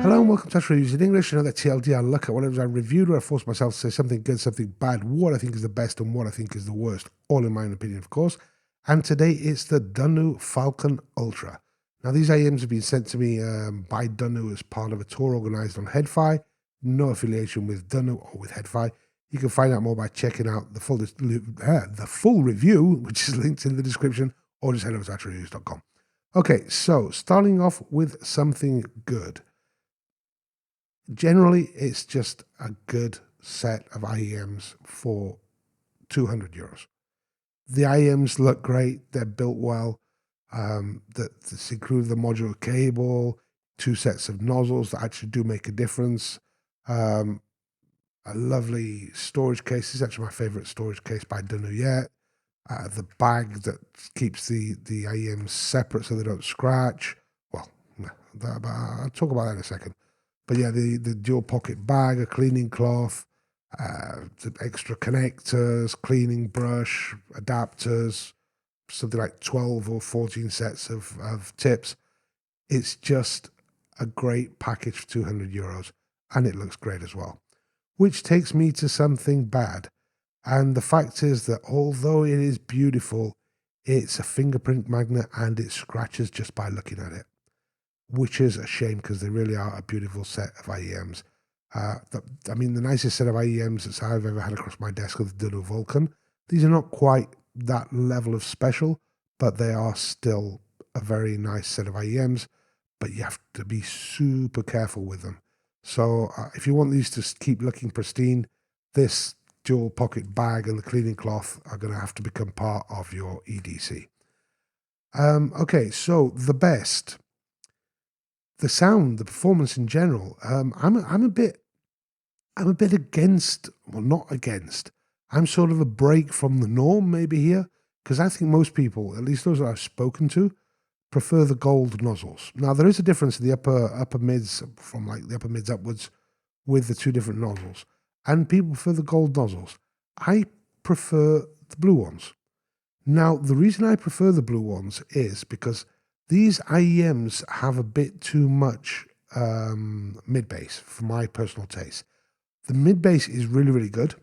Hello and welcome to Touch Reviews in English. Another TLDR look at whatever I reviewed, where I force myself to say something good, something bad, what I think is the best and what I think is the worst, all in my own opinion, of course. And today it's the Dunu Falcon Ultra. Now, these IEMs have been sent to me by Dunu as part of a tour organized on HeadFi. No affiliation with Dunu or with HeadFi. You can find out more by checking out the full review, which is linked in the description, or just head over to touchreviews.com. Okay, so starting off with something good. Generally, it's just a good set of IEMs for 200 euros. The IEMs look great. They're built well. That's included the modular cable, 2 sets of nozzles that actually do make a difference. A lovely storage case. This is actually my favorite storage case by Dunu yet. The bag that keeps the IEMs separate so they don't scratch. Well, I'll talk about that in a second. But yeah, the dual pocket bag, a cleaning cloth, some extra connectors, cleaning brush, adapters, something like 12 or 14 sets of tips. It's just a great package for 200 euros, and it looks great as well. Which takes me to something bad. And the fact is that although it is beautiful, it's a fingerprint magnet and it scratches just by looking at it, which is a shame because they really are a beautiful set of IEMs. I mean, the nicest set of IEMs that I've ever had across my desk are the Dunu Falcon. These are not quite that level of special, but they are still a very nice set of IEMs, but you have to be super careful with them. So if you want these to keep looking pristine, this dual pocket bag and the cleaning cloth are going to have to become part of your EDC. Okay, so the best. The sound, the performance in general, I'm a bit against, well, not against. I'm sort of a break from the norm maybe here, because I think most people, at least those that I've spoken to, prefer the gold nozzles. Now there is a difference in the upper mids, from like the upper mids upwards, with the 2 different nozzles, and people prefer the gold nozzles. I prefer the blue ones. Now the reason I prefer the blue ones is because these IEMs have a bit too much mid-bass for my personal taste. The mid-bass is really, really good.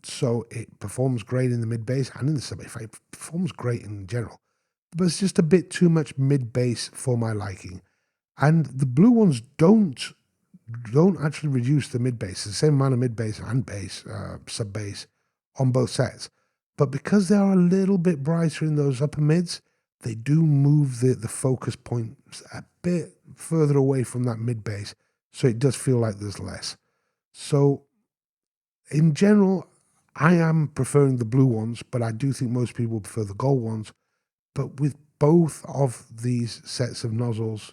So it performs great in the mid-bass and in the sub. In fact, it performs great in general. But it's just a bit too much mid-bass for my liking. And the blue ones don't actually reduce the mid-bass. The same amount of mid-bass and bass, sub-bass on both sets. But because they are a little bit brighter in those upper mids, they do move the focus points a bit further away from that mid-bass, so it does feel like there's less. So, in general, I am preferring the blue ones, but I do think most people prefer the gold ones. But with both of these sets of nozzles,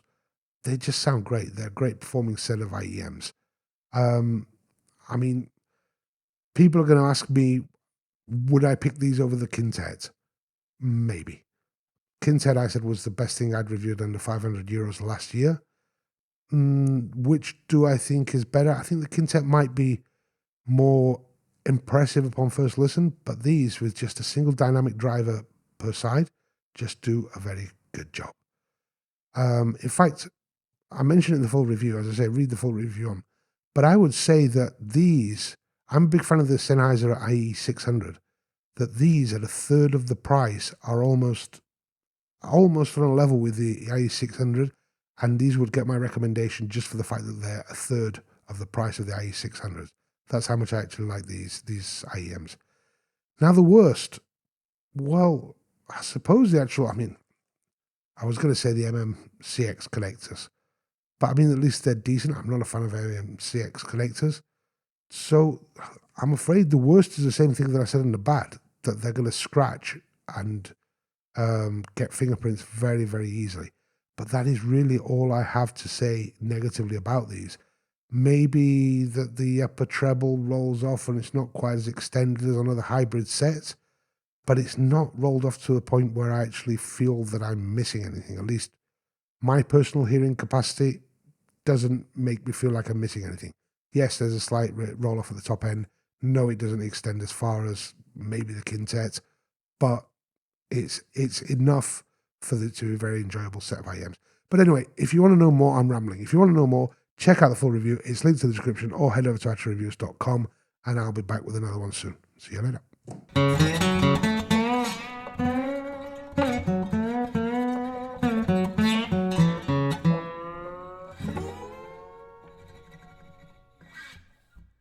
they just sound great. They're a great performing set of IEMs. I mean, people are going to ask me, would I pick these over the Quintet? Maybe. Quintet, I said, was the best thing I'd reviewed under 500 euros last year. Which do I think is better? I think the Quintet might be more impressive upon first listen, but these, with just a single dynamic driver per side, just do a very good job. In fact, I mentioned it in the full review. As I say, read the full review on. But I would say that these, I'm a big fan of the Sennheiser IE600, that these at a third of the price are almost on a level with the IE600, and these would get my recommendation just for the fact that they're a third of the price of the IE600s. That's how much I actually like these IEMs. Now the worst, well, I suppose I was going to say the MMCX connectors, but I mean, at least they're decent. I'm not a fan of MMCX connectors. So I'm afraid the worst is the same thing that I said in the bad, that they're going to scratch and get fingerprints very, very easily. But that is really all I have to say negatively about these. Maybe that the upper treble rolls off and it's not quite as extended as on other hybrid sets, but it's not rolled off to a point where I actually feel that I'm missing anything. At least my personal hearing capacity doesn't make me feel like I'm missing anything. Yes, there's a slight roll off at the top end. No, it doesn't extend as far as maybe the Quintet, but it's enough for it to be a very enjoyable set of IEMs. But anyway, if you want to know more, I'm rambling. If you want to know more, check out the full review. It's linked in the description, or head over to actualreviews.com, and I'll be back with another one soon. See you later.